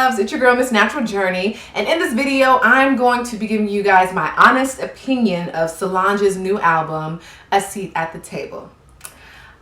loves, it's your girl Miss Natural Journey, and in this video I'm going to be giving you guys my honest opinion of Solange's new album, A Seat at the Table.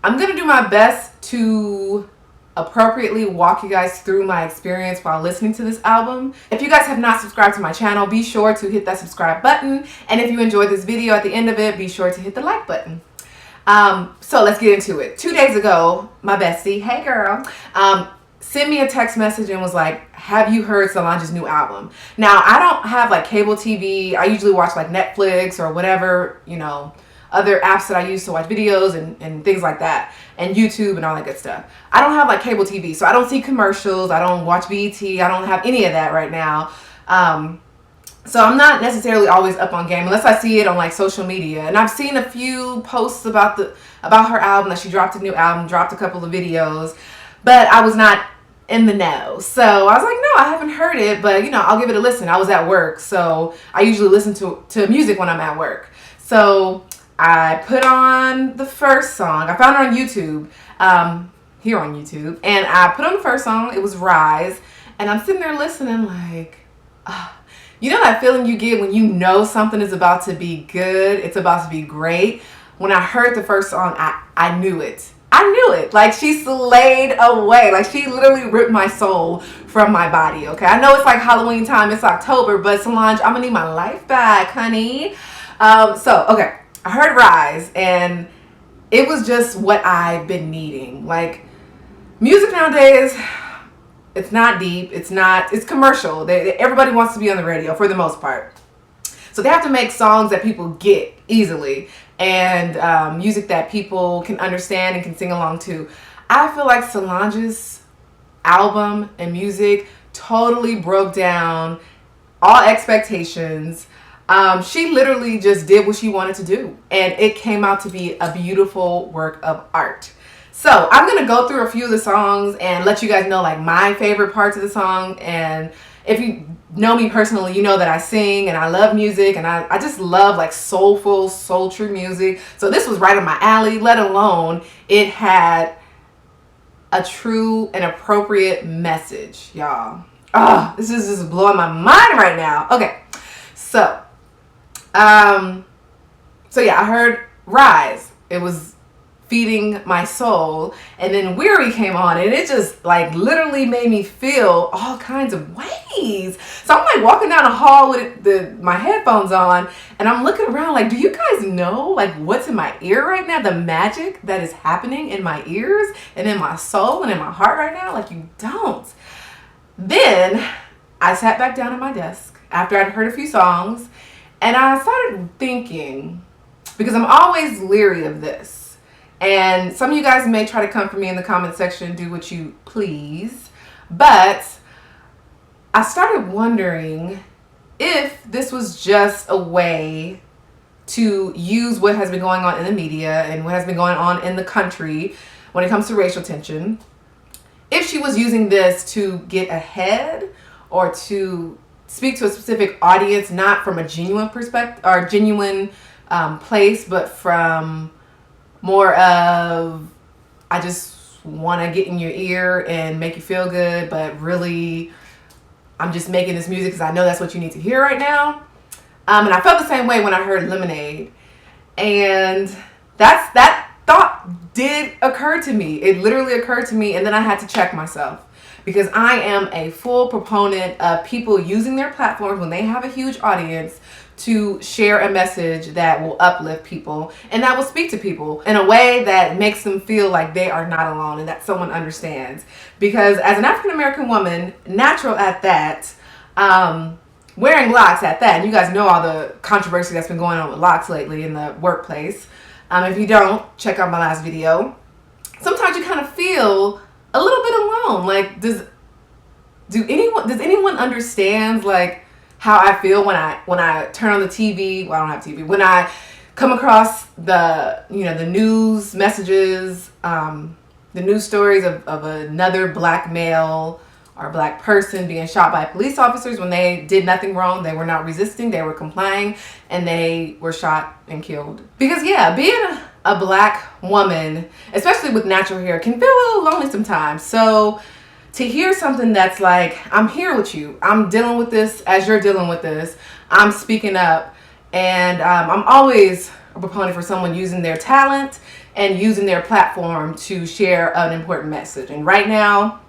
I'm going to do my best to appropriately walk you guys through my experience while listening to this album. If you guys have not subscribed to my channel, be sure to hit that subscribe button, and if you enjoyed this video at the end of it, be sure to hit the like button. So let's get into it. 2 days ago, my bestie, hey girl, sent me a text message and was like, have you heard Solange's new album? Now, I don't have like cable TV. I usually watch like Netflix or whatever, you know, other apps that I use to watch videos and things like that, and YouTube and all that good stuff. I don't have like cable TV, so I don't see commercials. I don't watch BET. I don't have any of that right now. So I'm not necessarily always up on game unless I see it on like social media. And I've seen a few posts about her album, that she dropped a new album, dropped a couple of videos, but I was not in the know. So I was like, no, I haven't heard it, but you know, I'll give it a listen. I was at work, so I usually listen to music when I'm at work. So I put on the first song. I found it on YouTube, here on YouTube, and I put on the first song. It was Rise, and I'm sitting there listening like, you know that feeling you get when you know something is about to be good, it's about to be great? When I heard the first song, I knew it. I knew it. Like, she slayed away. Like, she literally ripped my soul from my body, okay? I know it's like Halloween time, it's October, but Solange, I'm gonna need my life back, honey. Okay, I heard Rise, and it was just what I've been needing. Like, music nowadays, it's not deep, it's commercial. Everybody wants to be on the radio for the most part. So they have to make songs that people get easily, and music that people can understand and can sing along to. I feel like Solange's album and music totally broke down all expectations. She literally just did what she wanted to do, and it came out to be a beautiful work of art. So I'm going to go through a few of the songs and let you guys know like my favorite parts of the song. And if you know me personally, you know that I sing and I love music, and I just love like soulful, sultry music. So this was right up my alley, let alone it had a true and appropriate message, y'all. This is just blowing my mind right now. Okay, so yeah, I heard Rise. It was feeding my soul, and then Weary came on, and it just like literally made me feel all kinds of ways. So I'm like walking down a hall with my headphones on, and I'm looking around like, do you guys know like what's in my ear right now? The magic that is happening in my ears and in my soul and in my heart right now? Like, you don't. Then I sat back down at my desk after I'd heard a few songs, and I started thinking, because I'm always leery of this, and some of you guys may try to come for me in the comment section, do what you please, but I started wondering if this was just a way to use what has been going on in the media and what has been going on in the country when it comes to racial tension. If she was using this to get ahead or to speak to a specific audience, not from a genuine perspective or genuine place, but from more of, I just want to get in your ear and make you feel good, but really I'm just making this music because I know that's what you need to hear right now. And I felt the same way when I heard Lemonade, and that thought did occur to me. It literally occurred to me, and then I had to check myself, because I am a full proponent of people using their platforms when they have a huge audience to share a message that will uplift people and that will speak to people in a way that makes them feel like they are not alone and that someone understands. Because as an African-American woman, natural at that, wearing locks at that, and you guys know all the controversy that's been going on with locks lately in the workplace. If you don't, check out my last video. Sometimes you kind of feel a little bit alone. Like, does anyone understand like how I feel when I turn on the TV? Well, I don't have TV. When I come across the news messages, the news stories of another black male or black person being shot by police officers when they did nothing wrong. They were not resisting, they were complying, and they were shot and killed. Because yeah, being a black woman, especially with natural hair, can feel a little lonely sometimes. So to hear something that's like, I'm here with you. I'm dealing with this as you're dealing with this. I'm speaking up. And I'm always a proponent for someone using their talent and using their platform to share an important message. And right now,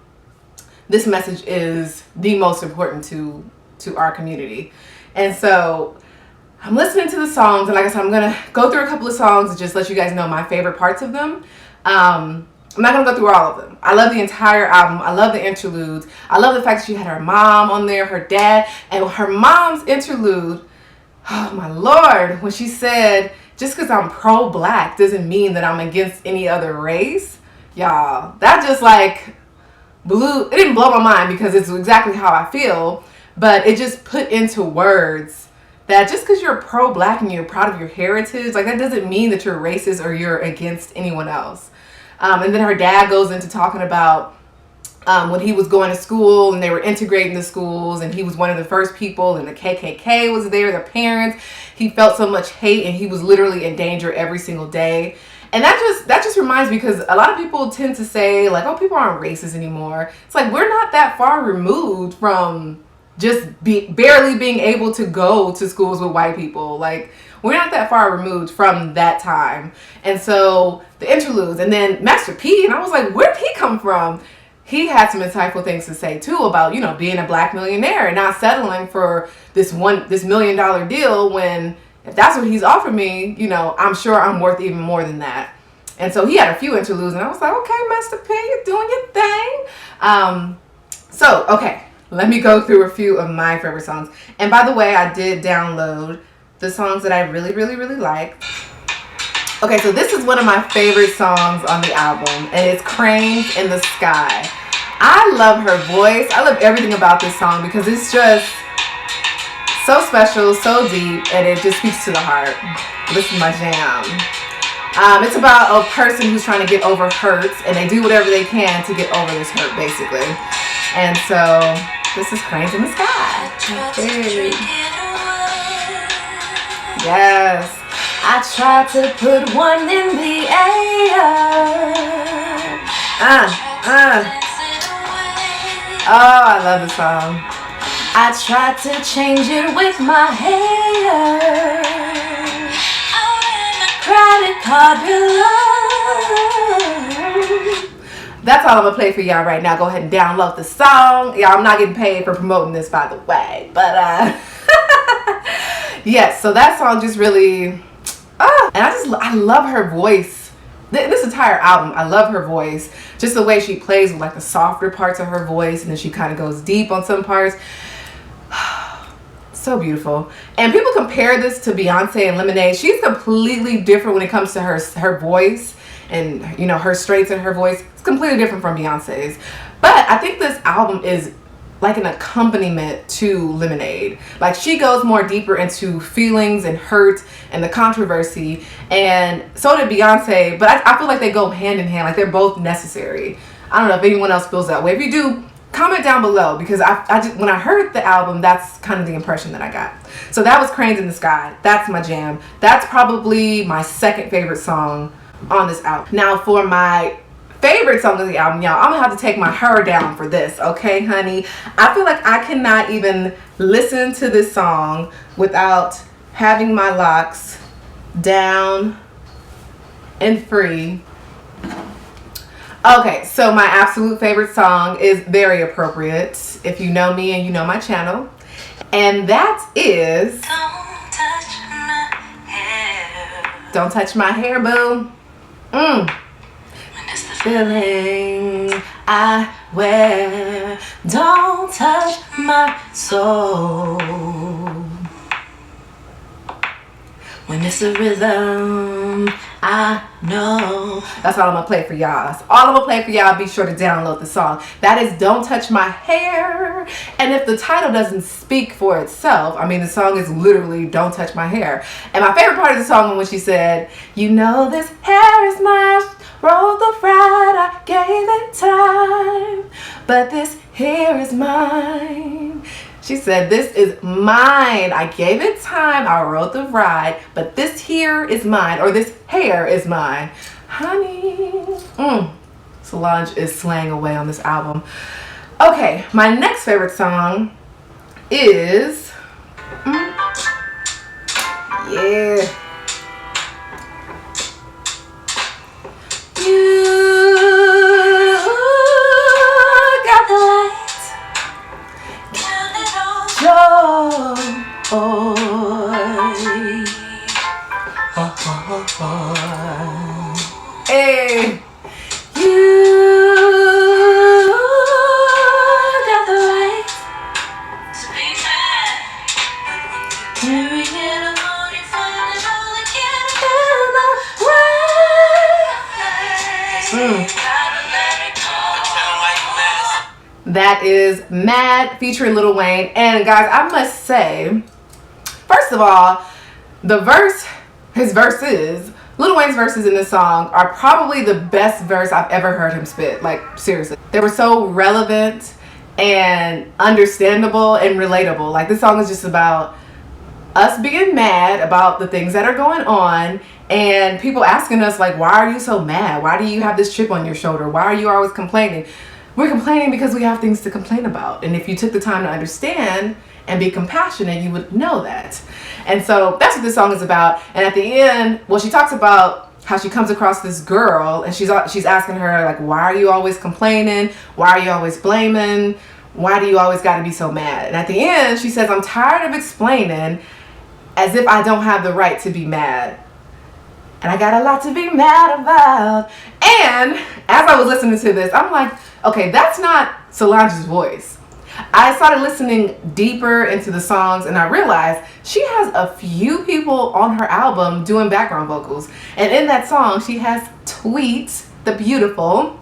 this message is the most important to our community. And so I'm listening to the songs, and like I said, I'm gonna go through a couple of songs and just let you guys know my favorite parts of them. I'm not gonna go through all of them. I love the entire album. I love the interludes. I love the fact that she had her mom on there, her dad, and her mom's interlude. Oh my Lord, when she said, just because I'm pro-black doesn't mean that I'm against any other race. Y'all, that just like it didn't blow my mind because it's exactly how I feel, but it just put into words that just because you're pro-black and you're proud of your heritage, like that doesn't mean that you're racist or you're against anyone else. And then her dad goes into talking about when he was going to school and they were integrating the schools, and he was one of the first people, and the KKK was there, the parents. He felt so much hate, and he was literally in danger every single day. And that just reminds me, because a lot of people tend to say like, oh, people aren't racist anymore. It's like, we're not that far removed from just barely being able to go to schools with white people. Like, we're not that far removed from that time. And so the interludes, and then Master P, and I was like, where did he come from? He had some insightful things to say too about, you know, being a black millionaire and not settling for this $1 million deal, when if that's what he's offered me, you know, I'm sure I'm worth even more than that. And so he had a few interludes, and I was like, okay, Master P, you're doing your thing. So, okay, let me go through a few of my favorite songs. And by the way, I did download the songs that I really, really, really liked. Okay, so this is one of my favorite songs on the album, and it's Cranes in the Sky. I love her voice. I love everything about this song because it's just so special, so deep, and it just speaks to the heart. This is my jam. It's about a person who's trying to get over hurts, and they do whatever they can to get over this hurt, basically. And so this is Cranes in the Sky. Okay. Yes. I tried to put one in the air. Oh, I love the song. I tried to change it with my hair. Credit card below. That's all I'm gonna play for y'all right now. Go ahead and download the song. Y'all, I'm not getting paid for promoting this, by the way. But yes, so that song just really, and I love her voice. This entire album, I love her voice. Just the way she plays with like the softer parts of her voice, and then she kind of goes deep on some parts. So beautiful. And people compare this to Beyonce and Lemonade. She's completely different when it comes to her voice, and you know, her strengths in her voice. It's completely different from Beyonce's. But I think this album is like an accompaniment to Lemonade. Like, she goes more deeper into feelings and hurt and the controversy, and so did Beyonce. But I feel like they go hand in hand. Like, they're both necessary. I don't know if anyone else feels that way. If you do, comment down below, because I just, when I heard the album, that's kind of the impression that I got. So that was Cranes in the Sky. That's my jam. That's probably my second favorite song on this album. Now for my favorite song of the album, y'all, I'm gonna have to take my hair down for this, okay, honey? I feel like I cannot even listen to this song without having my locks down and free. Okay, so my absolute favorite song is very appropriate if you know me and you know my channel, and that is Don't Touch My Hair, boo. Feeling I wear, don't touch my soul. When it's a rhythm, I know. That's all I'm gonna play for y'all. That's all I'm gonna play for y'all. Be sure to download the song. That is Don't Touch My Hair. And if the title doesn't speak for itself, I mean, the song is literally Don't Touch My Hair. And my favorite part of the song was when she said, you know this hair is mine, rolled the ride, I gave it time, but this hair is mine. She said, this is mine. I gave it time. I rode the ride, but this here is mine, or this hair is mine. Honey. Solange is slaying away on this album. Okay, my next favorite song is yeah. You got the light, joy. Hey, you got the right to be mad. Every little morning, find all the That is Mad featuring Lil Wayne. And guys, I must say, first of all, his verses, Lil Wayne's verses in this song are probably the best verse I've ever heard him spit. Like, seriously. They were so relevant and understandable and relatable. Like, this song is just about us being mad about the things that are going on and people asking us, like, why are you so mad? Why do you have this chip on your shoulder? Why are you always complaining? We're complaining because we have things to complain about. And if you took the time to understand and be compassionate, you would know that. And so that's what this song is about. And at the end, well, she talks about how she comes across this girl and she's asking her, like, why are you always complaining? Why are you always blaming? Why do you always got to be so mad? And at the end, she says, I'm tired of explaining as if I don't have the right to be mad. And I got a lot to be mad about. And as I was listening to this, I'm like, okay, that's not Solange's voice. I started listening deeper into the songs and I realized she has a few people on her album doing background vocals. And in that song, she has Tweet, the Beautiful.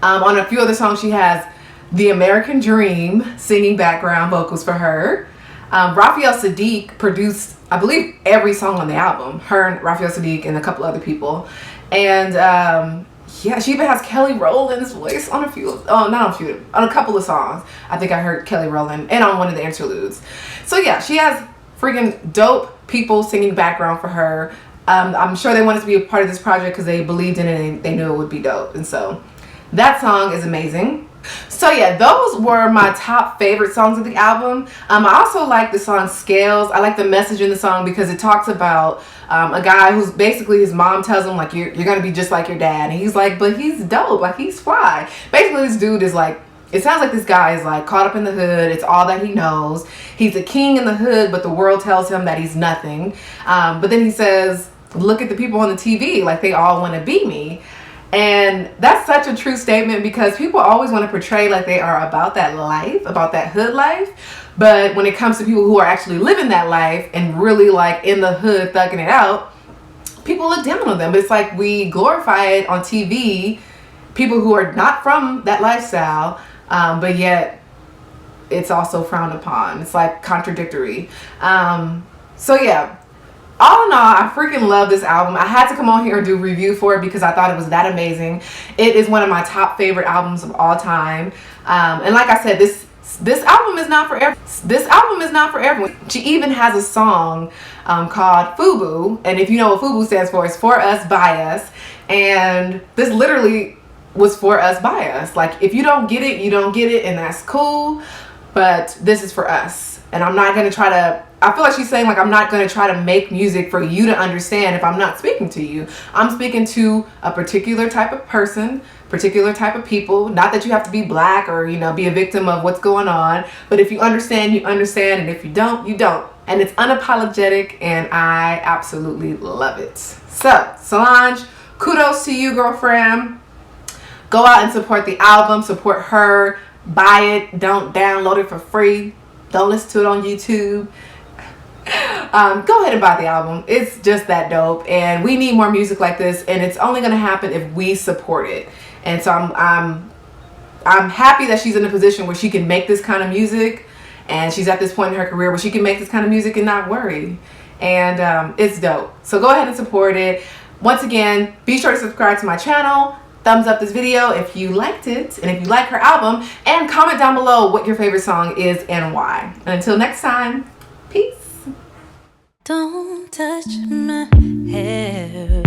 On a few other songs, she has The American Dream singing background vocals for her. Raphael Sadiq produced, I believe, every song on the album. Her and Raphael Sadiq and a couple other people. And yeah, she even has Kelly Rowland's voice on on a couple of songs. I think I heard Kelly Rowland and on one of the interludes. So yeah, she has freaking dope people singing background for her. I'm sure they wanted to be a part of this project because they believed in it and they knew it would be dope. And so that song is amazing. So yeah, those were my top favorite songs of the album. I also like the song Scales. I like the message in the song because it talks about a guy who's basically, his mom tells him, like, you're gonna be just like your dad, and he's like, but he's dope, like, he's fly. Basically, this dude is like, it sounds like this guy is like caught up in the hood. It's all that he knows. He's a king in the hood, but the world tells him that he's nothing. But then he says, look at the people on the TV, like, they all want to be me. And that's such a true statement because people always want to portray like they are about that life, about that hood life. But when it comes to people who are actually living that life and really like in the hood thugging it out, people look down on them. It's like we glorify it on TV, people who are not from that lifestyle, but yet it's also frowned upon. It's like contradictory. So yeah. All in all, I freaking love this album. I had to come on here and do a review for it because I thought it was that amazing. It is one of my top favorite albums of all time. And like I said, this album is not for everyone. She even has a song called FUBU, and if you know what FUBU stands for, it's for us, by us. And this literally was for us, by us. Like, if you don't get it, you don't get it, and that's cool. But this is for us. And I'm not going to try to, I feel like she's saying, like, I'm not going to try to make music for you to understand if I'm not speaking to you. I'm speaking to a particular type of person, particular type of people. Not that you have to be black or, you know, be a victim of what's going on. But if you understand, you understand. And if you don't, you don't. And it's unapologetic, and I absolutely love it. So, Solange, kudos to you, girlfriend. Go out and support the album. Support her. Buy it. Don't download it for free. Don't listen to it on YouTube. Go ahead and buy the album. It's just that dope, and we need more music like this, and it's only going to happen if we support it. And so I'm happy that she's in a position where she can make this kind of music, and she's at this point in her career where she can make this kind of music and not worry. And it's dope. So go ahead and support it. Once again, be sure to subscribe to my channel. Thumbs up this video if you liked it and if you like her album, and comment down below what your favorite song is and why. And until next time, peace. Don't touch my hair.